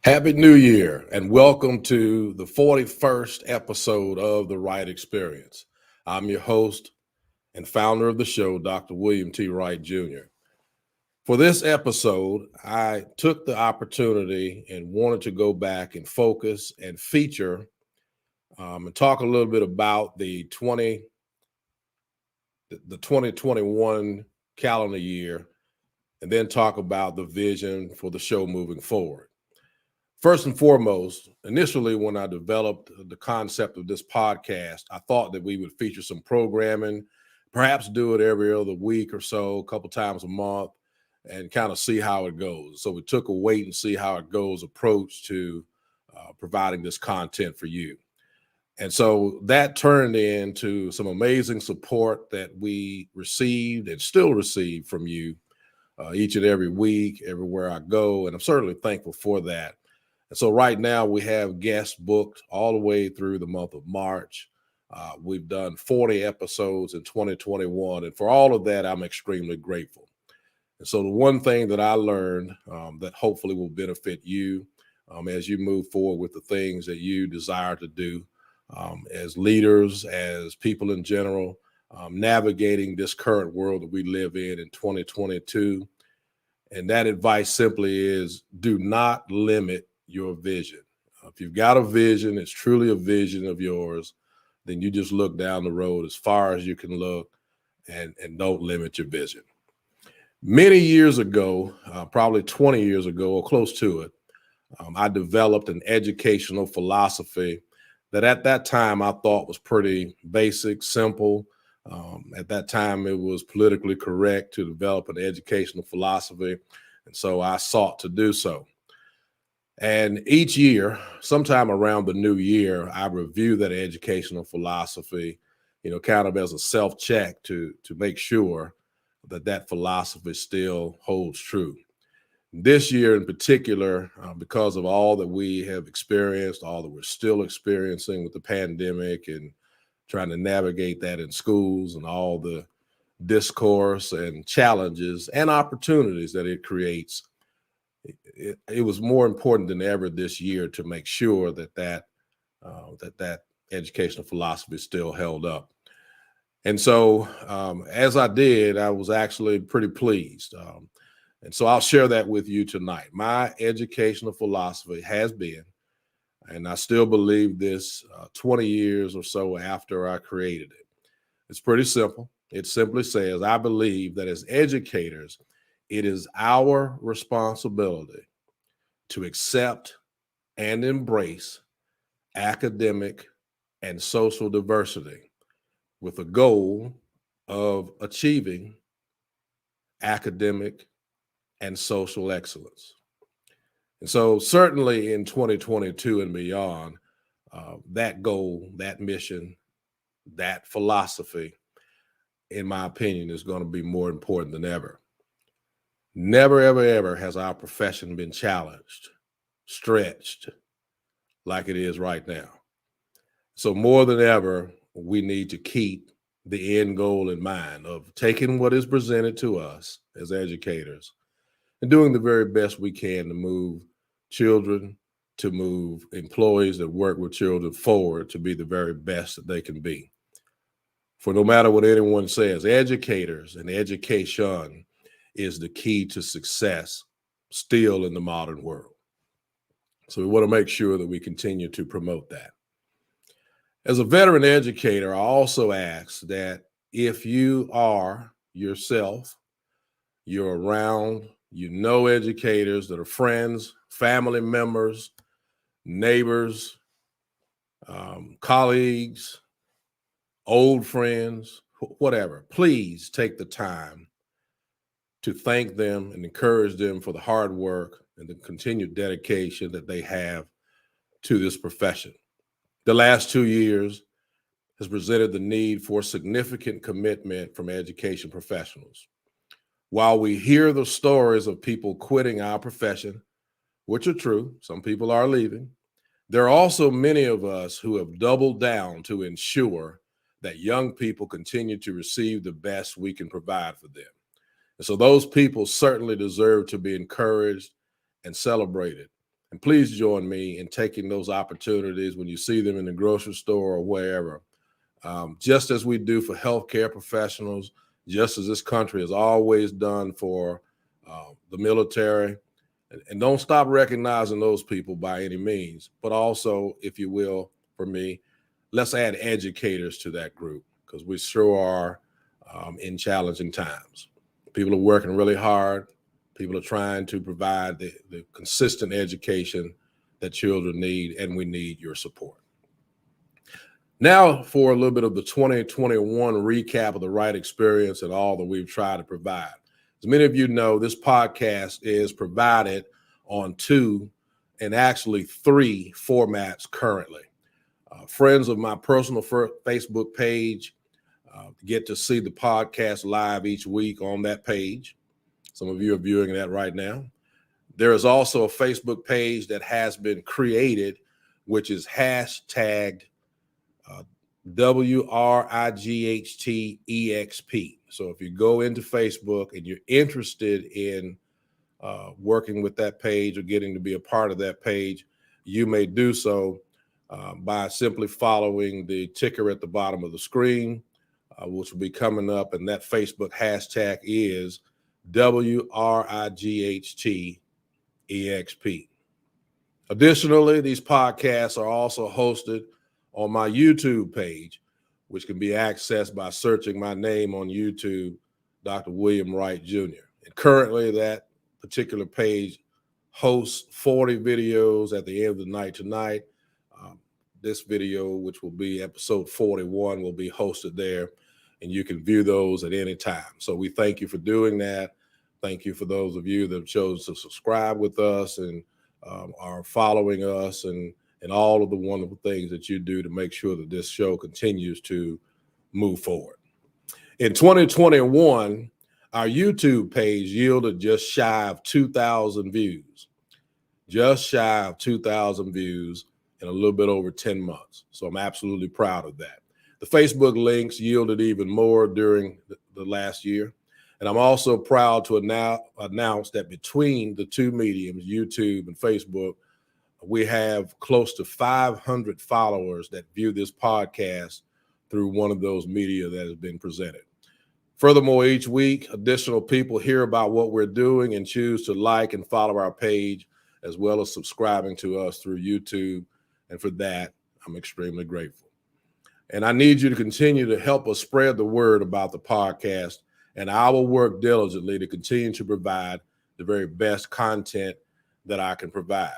Happy New Year and welcome to the 41st episode of the Wright Experience. I'm your host and founder of the show, Dr. William T. Wright Jr. For this episode, I took the opportunity and wanted to go back and focus and feature and talk a little bit about the 2021 calendar year, and then talk about the vision for the show moving forward. First and foremost, initially when I developed the concept of this podcast, I thought that we would feature some programming, perhaps do it every other week or so, a couple times a month, and kind of see how it goes. So we took a wait and see how it goes approach to providing this content for you. And so that turned into some amazing support that we received and still receive from you each and every week, everywhere I go. And I'm certainly thankful for that. And so right now we have guests booked all the way through the month of March. We've done 40 episodes in 2021. And for all of that, I'm extremely grateful. And so the one thing that I learned that hopefully will benefit you as you move forward with the things that you desire to do as leaders, as people in general, navigating this current world that we live in 2022. And that advice simply is do not limit your vision. If you've got a vision, it's truly a vision of yours, then you just look down the road as far as you can look and don't limit your vision. Many years ago, probably 20 years ago or close to it, I developed an educational philosophy that at that time I thought was pretty basic, simple. At that time, it was politically correct to develop an educational philosophy. And so I sought to do so. And each year, sometime around the new year, I review that educational philosophy, kind of as a self-check to make sure that that philosophy still holds true. This year in particular, because of all that we have experienced, all that we're still experiencing with the pandemic and trying to navigate that in schools and all the discourse and challenges and opportunities that it creates, it was more important than ever this year to make sure that educational philosophy still held up. And so as I did, I was actually pretty pleased. And so I'll share that with you tonight. My educational philosophy has been, and I still believe this 20 years or so after I created it. It's pretty simple. It simply says, I believe that as educators, it is our responsibility to accept and embrace academic and social diversity with a goal of achieving academic and social excellence. And so certainly in 2022 and beyond, that goal, that mission, that philosophy, in my opinion, is going to be more important than ever. Never, ever, ever has our profession been challenged, stretched like it is right now. So more than ever, we need to keep the end goal in mind of taking what is presented to us as educators and doing the very best we can to move children, to move employees that work with children forward to be the very best that they can be. For no matter what anyone says, educators and education is the key to success still in the modern world. So we want to make sure that we continue to promote that. As a veteran educator, I also ask that if you are yourself, you're around, educators that are friends, family members, neighbors, colleagues, old friends, whatever, please take the time to thank them and encourage them for the hard work and the continued dedication that they have to this profession. The last 2 years has presented the need for significant commitment from education professionals. While we hear the stories of people quitting our profession, which are true, some people are leaving, there are also many of us who have doubled down to ensure that young people continue to receive the best we can provide for them. And so those people certainly deserve to be encouraged and celebrated. And please join me in taking those opportunities when you see them in the grocery store or wherever. Just as we do for healthcare professionals, just as this country has always done for the military. And don't stop recognizing those people by any means, but also, if you will, for me, let's add educators to that group, because we sure are in challenging times. People are working really hard. People are trying to provide the consistent education that children need, and we need your support. Now for a little bit of the 2021 recap of the Wright experience and all that we've tried to provide. As many of you know, this podcast is provided on 2 and actually 3 formats currently. Friends of my personal Facebook page get to see the podcast live each week on that page. Some of you are viewing that right now. There is also a Facebook page that has been created, which is hashtagged WRIGHTEXP. So if you go into Facebook and you're interested in working with that page or getting to be a part of that page, you may do so by simply following the ticker at the bottom of the screen, which will be coming up. And that Facebook hashtag is WRIGHTEXP. Additionally, these podcasts are also hosted on my YouTube page, which can be accessed by searching my name on YouTube, Dr. William Wright Jr. And currently that particular page hosts 40 videos at the end of the night tonight. This video, which will be episode 41, will be hosted there, and you can view those at any time. So we thank you for doing that. Thank you for those of you that have chosen to subscribe with us and are following us and all of the wonderful things that you do to make sure that this show continues to move forward. In 2021, our YouTube page yielded just shy of 2,000 views, just shy of 2,000 views in a little bit over 10 months. So I'm absolutely proud of that. The Facebook links yielded even more during the last year. And I'm also proud to announce that between the 2 mediums, YouTube and Facebook, we have close to 500 followers that view this podcast through one of those media that has been presented. Furthermore, each week, additional people hear about what we're doing and choose to like and follow our page, as well as subscribing to us through YouTube. And for that, I'm extremely grateful. And I need you to continue to help us spread the word about the podcast, and I will work diligently to continue to provide the very best content that I can provide.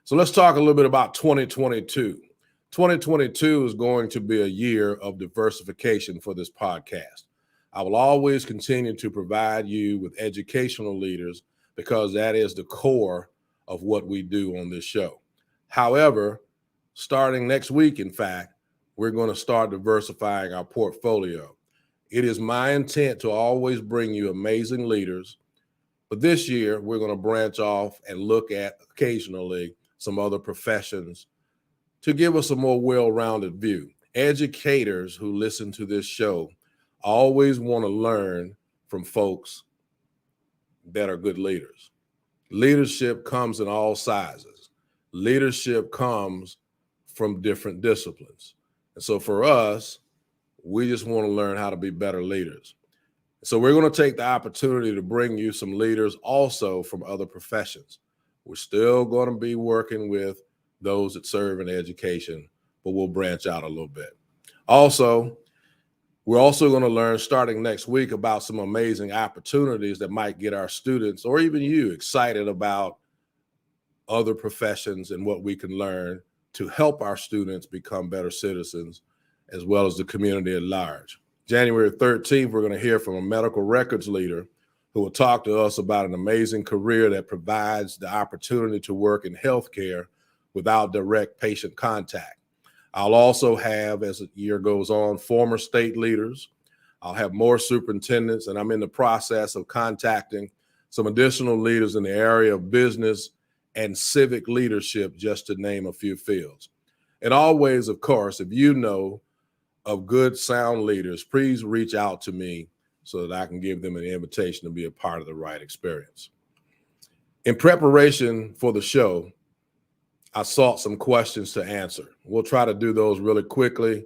So let's talk a little bit about 2022. 2022 is going to be a year of diversification for this podcast. I will always continue to provide you with educational leaders because that is the core of what we do on this show. However, starting next week, in fact, we're going to start diversifying our portfolio. It is my intent to always bring you amazing leaders, but this year we're going to branch off and look at occasionally some other professions to give us a more well-rounded view. Educators who listen to this show always want to learn from folks that are good leaders. Leadership comes in all sizes. Leadership comes from different disciplines. And so for us, we just want to learn how to be better leaders. So we're going to take the opportunity to bring you some leaders also from other professions. We're still going to be working with those that serve in education, but we'll branch out a little bit. Also, we're also going to learn starting next week about some amazing opportunities that might get our students or even you excited about other professions and what we can learn to help our students become better citizens, as well as the community at large. January 13th, we're going to hear from a medical records leader who will talk to us about an amazing career that provides the opportunity to work in healthcare without direct patient contact. I'll also have, as the year goes on, former state leaders. I'll have more superintendents, and I'm in the process of contacting some additional leaders in the area of business and civic leadership, just to name a few fields. And always, of course, if you know of good, sound leaders, please reach out to me so that I can give them an invitation to be a part of the Wright experience. In preparation for the show, I sought some questions to answer. We'll try to do those really quickly.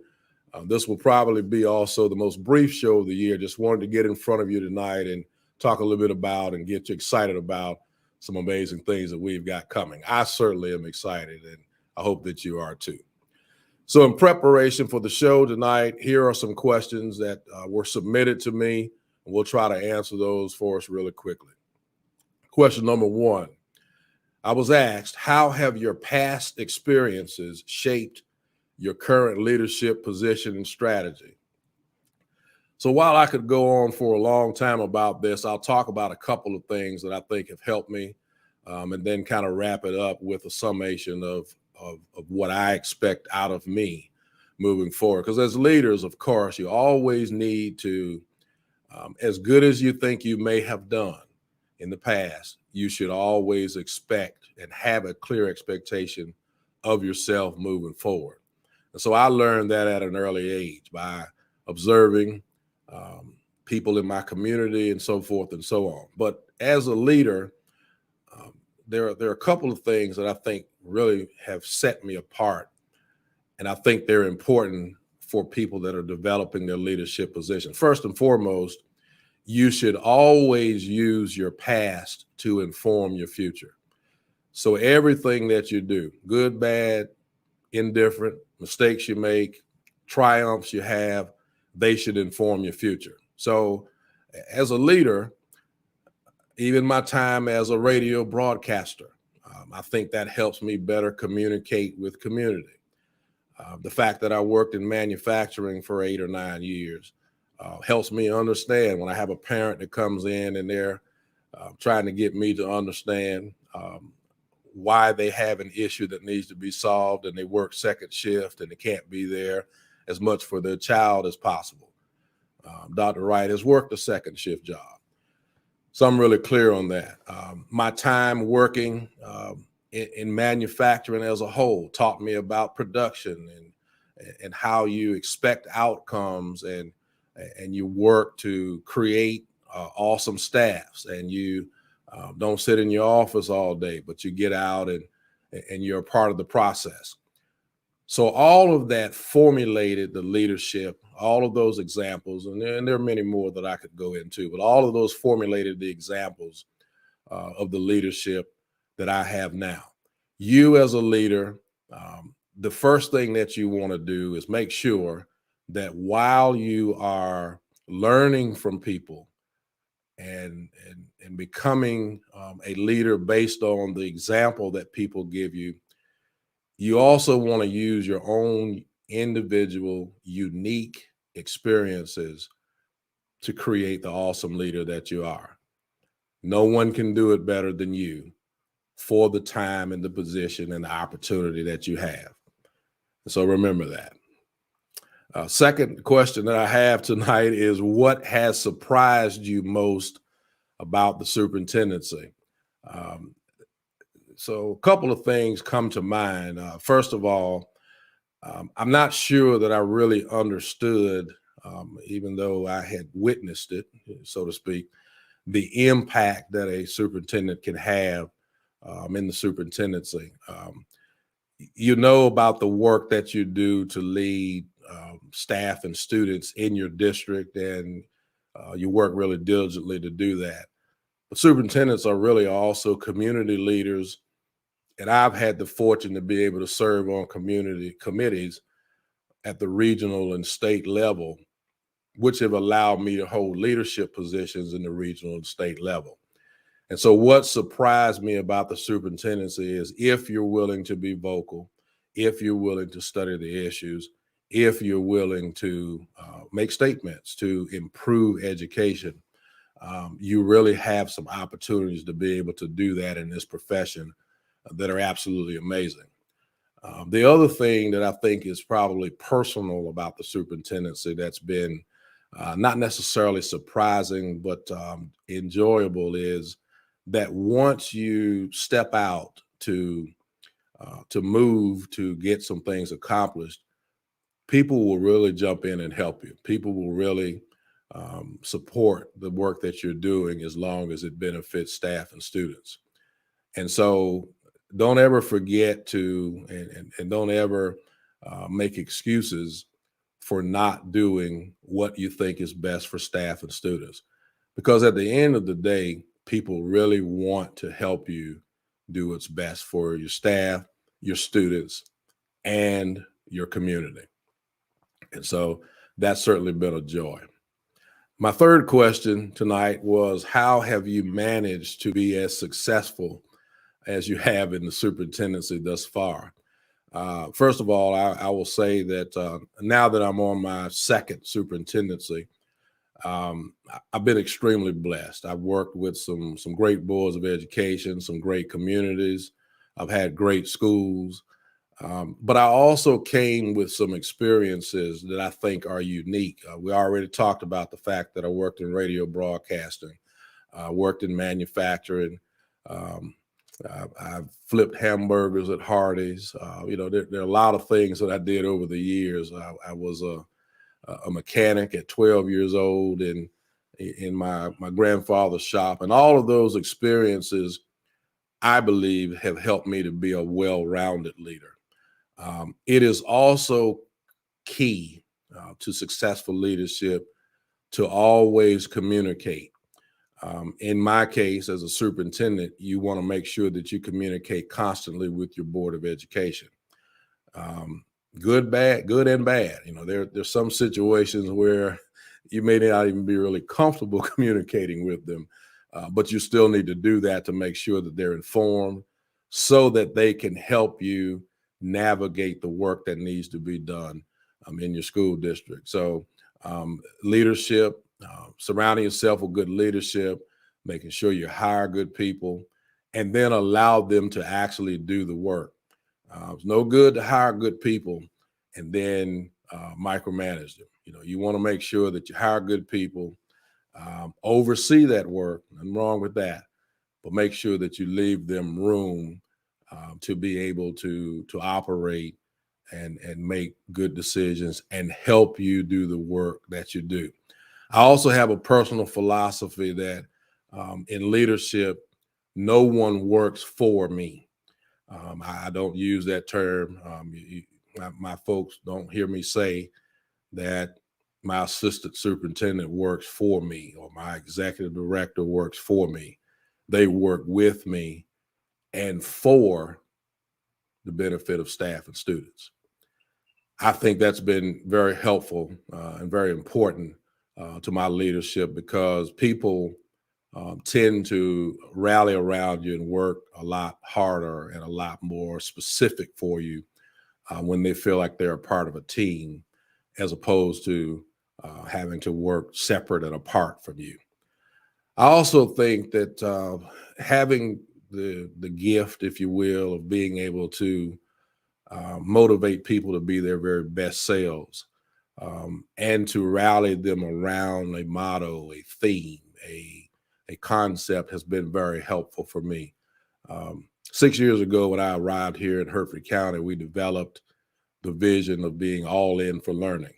This will probably be also the most brief show of the year. Just wanted to get in front of you tonight and talk a little bit about and get you excited about some amazing things that we've got coming. I certainly am excited, and I hope that you are too. So in preparation for the show tonight, here are some questions that were submitted to me, and we'll try to answer those for us really quickly. Question number one, I was asked, how have your past experiences shaped your current leadership position and strategy? So while I could go on for a long time about this, I'll talk about a couple of things that I think have helped me, and then kind of wrap it up with a summation of what I expect out of me moving forward. Because as leaders, of course, you always need to, as good as you think you may have done in the past, you should always expect and have a clear expectation of yourself moving forward. And so I learned that at an early age by observing people in my community and so forth and so on. But as a leader, there are a couple of things that I think really have set me apart. And I think they're important for people that are developing their leadership position. First and foremost, you should always use your past to inform your future. So everything that you do, good, bad, indifferent, mistakes you make, triumphs you have, they should inform your future. So as a leader, even my time as a radio broadcaster, I think that helps me better communicate with community. The fact that I worked in manufacturing for 8 or 9 years helps me understand when I have a parent that comes in and they're trying to get me to understand why they have an issue that needs to be solved, and they work second shift and they can't be there as much for their child as possible. Dr. Wright has worked a second shift job. So I'm really clear on that. My time working in manufacturing as a whole taught me about production and how you expect outcomes, and you work to create awesome staffs, and you don't sit in your office all day, but you get out and you're a part of the process. So all of that formulated the leadership, all of those examples, and there are many more that I could go into, but all of those formulated the examples of the leadership that I have now. You as a leader, the first thing that you want to do is make sure that while you are learning from people and becoming a leader based on the example that people give you, you also want to use your own individual, unique experiences to create the awesome leader that you are. No one can do it better than you for the time and the position and the opportunity that you have. So remember that. Second question that I have tonight is, what has surprised you most about the superintendency? So a couple of things come to mind. First of all, I'm not sure that I really understood, even though I had witnessed it, so to speak, the impact that a superintendent can have in the superintendency. You know about the work that you do to lead staff and students in your district, and you work really diligently to do that. But superintendents are really also community leaders, and I've had the fortune to be able to serve on community committees at the regional and state level, which have allowed me to hold leadership positions in the regional and state level. And so what surprised me about the superintendency is, if you're willing to be vocal, if you're willing to study the issues, if you're willing to make statements to improve education, you really have some opportunities to be able to do that in this profession that are absolutely amazing. The other thing that I think is probably personal about the superintendency that's been not necessarily surprising, but enjoyable, is that once you step out to move to get some things accomplished, people will really jump in and help you. People will really support the work that you're doing as long as it benefits staff and students. And so don't ever forget to, and don't ever make excuses for not doing what you think is best for staff and students. Because at the end of the day, people really want to help you do what's best for your staff, your students, and your community. And so that's certainly been a joy. My third question tonight was, how have you managed to be as successful as you have in the superintendency thus far? First of all, I will say that now that I'm on my second superintendency, I've been extremely blessed. I've worked with some great boards of education, some great communities. I've had great schools, but I also came with some experiences that I think are unique. We already talked about the fact that I worked in radio broadcasting, worked in manufacturing. Um, I've flipped hamburgers at Hardee's. There are a lot of things that I did over the years. I was a mechanic at 12 years old in my grandfather's shop, and all of those experiences, I believe, have helped me to be a well-rounded leader. It is also key to successful leadership to always communicate. In my case, as a superintendent, you want to make sure that you communicate constantly with your Board of Education. Good and bad. There's some situations where you may not even be really comfortable communicating with them, but you still need to do that to make sure that they're informed so that they can help you navigate the work that needs to be done in your school district. So leadership, surrounding yourself with good leadership, making sure you hire good people, and then allow them to actually do the work. It's no good to hire good people and then micromanage them. You want to make sure that you hire good people, oversee that work, nothing wrong with that, but make sure that you leave them room to be able to operate and make good decisions and help you do the work that you do. I also have a personal philosophy that in leadership, no one works for me. I don't use that term. My folks don't hear me say that my assistant superintendent works for me or my executive director works for me. They work with me and for the benefit of staff and students. I think that's been very helpful and very important to my leadership, because people tend to rally around you and work a lot harder and a lot more specific for you when they feel like they're a part of a team, as opposed to having to work separate and apart from you. I also think that having the gift, if you will, of being able to motivate people to be their very best selves, and to rally them around a motto, a theme, a concept has been very helpful for me. 6 years ago, when I arrived here in Hertford County, we developed the vision of being all in for learning.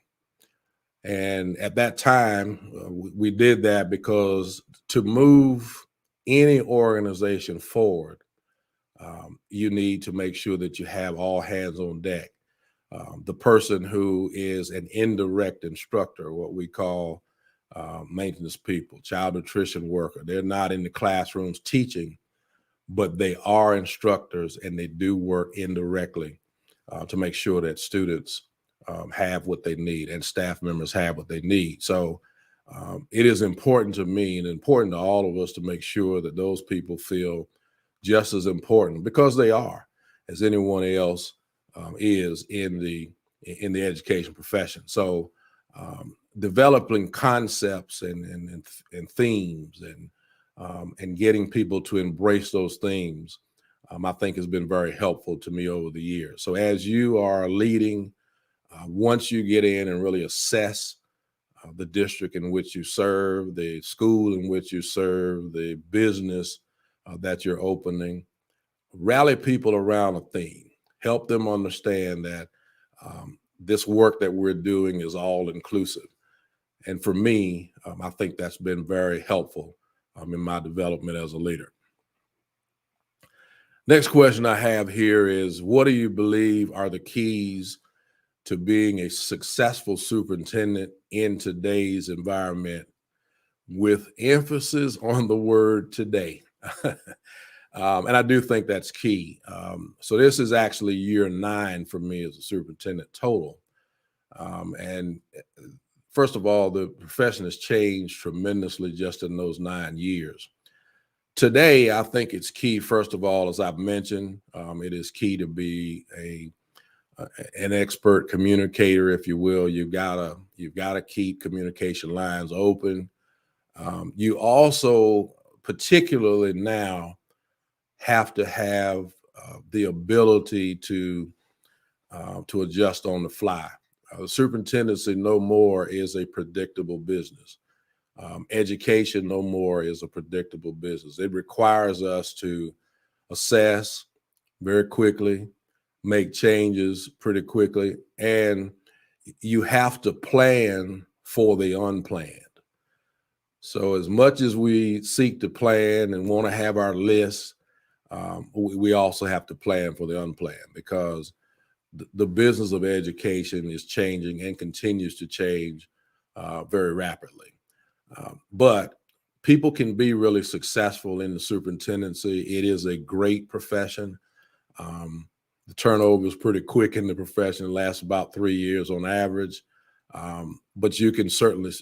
And at that time, we did that because to move any organization forward, you need to make sure that you have all hands on deck. The person who is an indirect instructor, what we call maintenance people, child nutrition worker, they're not in the classrooms teaching, but they are instructors and they do work indirectly to make sure that students have what they need and staff members have what they need. So it is important to me and important to all of us to make sure that those people feel just as important, because they are, as anyone else is in the education profession. So developing concepts and themes and getting people to embrace those themes, I think has been very helpful to me over the years. So as you are leading, once you get in and really assess the district in which you serve, the school in which you serve, the business that you're opening, rally people around a theme, help them understand that this work that we're doing is all inclusive. And for me, I think that's been very helpful in my development as a leader. Next question I have here is, what do you believe are the keys to being a successful superintendent in today's environment, with emphasis on the word today? And I do think that's key. So this is actually year 9 for me as a superintendent total. And first of all, the profession has changed tremendously just in those 9 years. Today, I think it's key, first of all, as I've mentioned, it is key to be an expert communicator, if you will. You've gotta keep communication lines open. You also, particularly now, have to have the ability to adjust on the fly. Superintendency no more is a predictable business. Education no more is a predictable business. It requires us to assess very quickly, make changes pretty quickly, and you have to plan for the unplanned. So as much as we seek to plan and want to have our lists, we also have to plan for the unplanned, because the business of education is changing and continues to change very rapidly. But people can be really successful in the superintendency. It is a great profession. The turnover is pretty quick in the profession. It lasts about 3 years on average. But you can certainly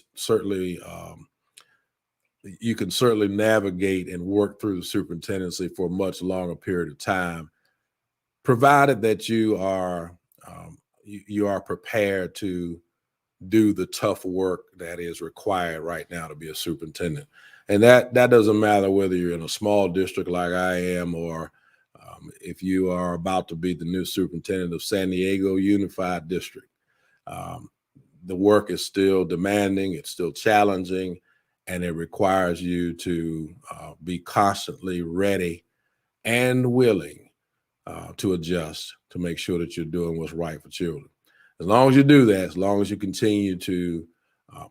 navigate and work through the superintendency for a much longer period of time, provided that you are prepared to do the tough work that is required right now to be a superintendent. And that doesn't matter whether you're in a small district like I am, or if you are about to be the new superintendent of San Diego Unified District. The work is still demanding, it's still challenging, and it requires you to be constantly ready and willing to adjust, to make sure that you're doing what's right for children. As long as you do that, as long as you continue to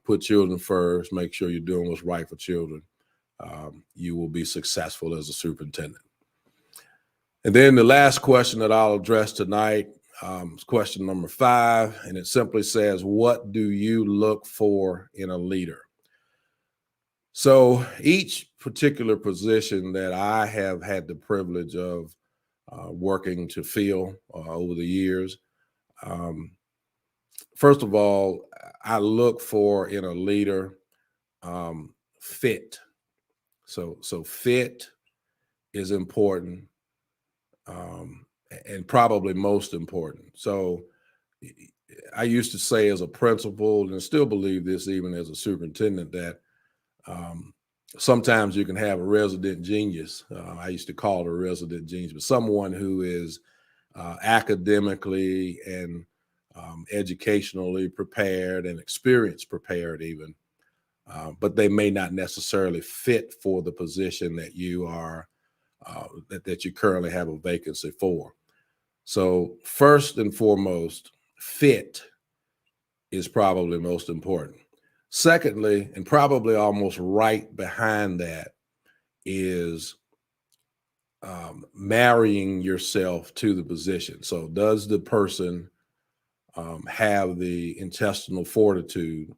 put children first, make sure you're doing what's right for children, you will be successful as a superintendent. And then the last question that I'll address tonight is question number 5, and it simply says, what do you look for in a leader? So each particular position that I have had the privilege of working to fill over the years, first of all, I look for in a leader fit. So fit is important, and probably most important. So I used to say as a principal, and still believe this even as a superintendent, that sometimes you can have a resident genius. I used to call it a resident genius, but someone who is academically and educationally prepared and experience prepared even, but they may not necessarily fit for the position that you are that you currently have a vacancy for. So first and foremost, fit is probably most important. Secondly, and probably almost right behind that, is marrying yourself to the position. So does the person have the intestinal fortitude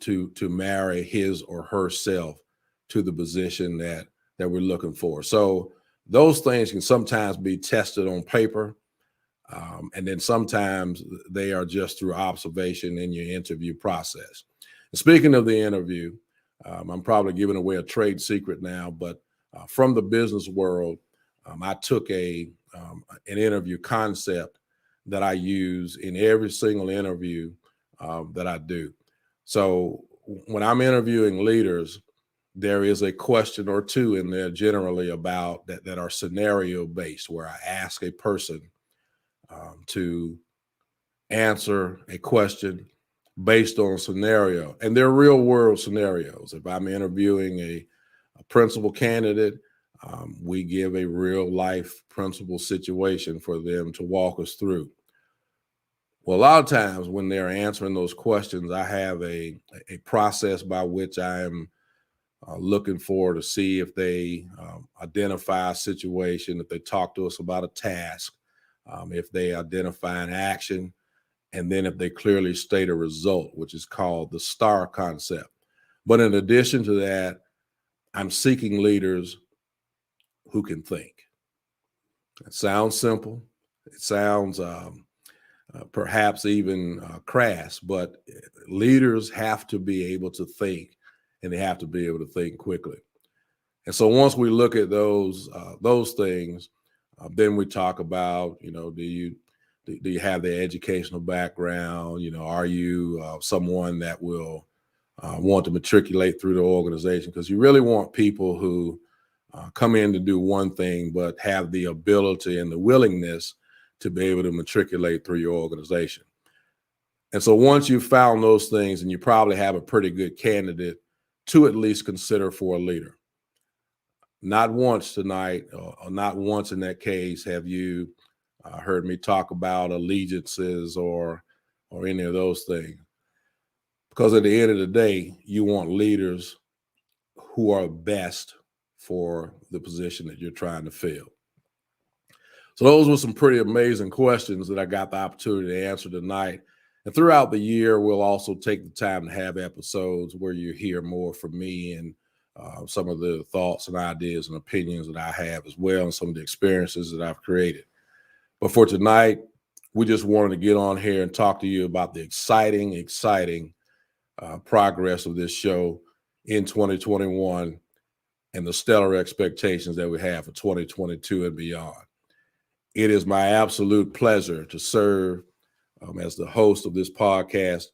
to marry his or herself to the position that we're looking for? So those things can sometimes be tested on paper, and then sometimes they are just through observation in your interview process. And speaking of the interview, I'm probably giving away a trade secret now, but from the business world, I took an interview concept that I use in every single interview that I do. So when I'm interviewing leaders, there is a question or two in there generally about that are scenario based, where I ask a person to answer a question based on a scenario, and they're real world scenarios. If I'm interviewing a principal candidate, we give a real life principal situation for them to walk us through. Well, a lot of times when they're answering those questions, I have a process by which I am looking for to see if they identify a situation, if they talk to us about a task, if they identify an action, and then if they clearly state a result, which is called the STAR concept. But in addition to that, I'm seeking leaders who can think. It sounds simple. It sounds perhaps even crass, but leaders have to be able to think, and they have to be able to think quickly. And so once we look at those things, then we talk about, do you have the educational background? Are you someone that will want to matriculate through the organization? Because you really want people who come in to do one thing, but have the ability and the willingness to be able to matriculate through your organization. And so once you've found those things, and you probably have a pretty good candidate to at least consider for a leader. Not once tonight, or not once in that case, have you heard me talk about allegiances or any of those things. Because at the end of the day, you want leaders who are best for the position that you're trying to fill. So those were some pretty amazing questions that I got the opportunity to answer tonight. And throughout the year, we'll also take the time to have episodes where you hear more from me and some of the thoughts and ideas and opinions that I have as well, and some of the experiences that I've created. But for tonight, we just wanted to get on here and talk to you about the exciting progress of this show in 2021 and the stellar expectations that we have for 2022 and beyond. It is my absolute pleasure to serve as the host of this podcast,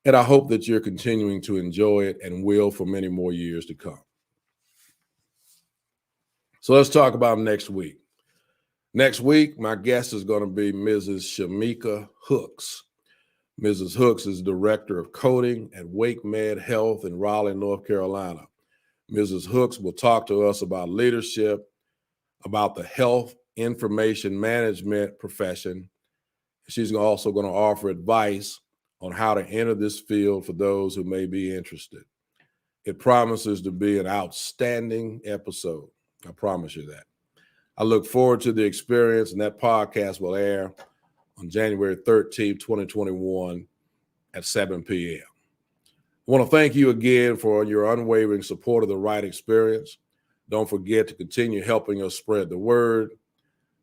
and I hope that you're continuing to enjoy it and will for many more years to come. So let's talk about next week. Next week, my guest is going to be Mrs. Shamika Hooks. Mrs. Hooks is Director of Coding at Wake Med Health in Raleigh, North Carolina. Mrs. Hooks will talk to us about leadership, about the health information management profession. She's also going to offer advice on how to enter this field for those who may be interested. It promises to be an outstanding episode. I promise you that. I look forward to the experience, and that podcast will air on January 13th, 2021 at 7 p.m. I want to thank you again for your unwavering support of the Wright experience. Don't forget to continue helping us spread the word.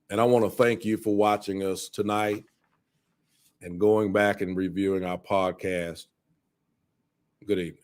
And I want to thank you for watching us tonight and going back and reviewing our podcast. Good evening.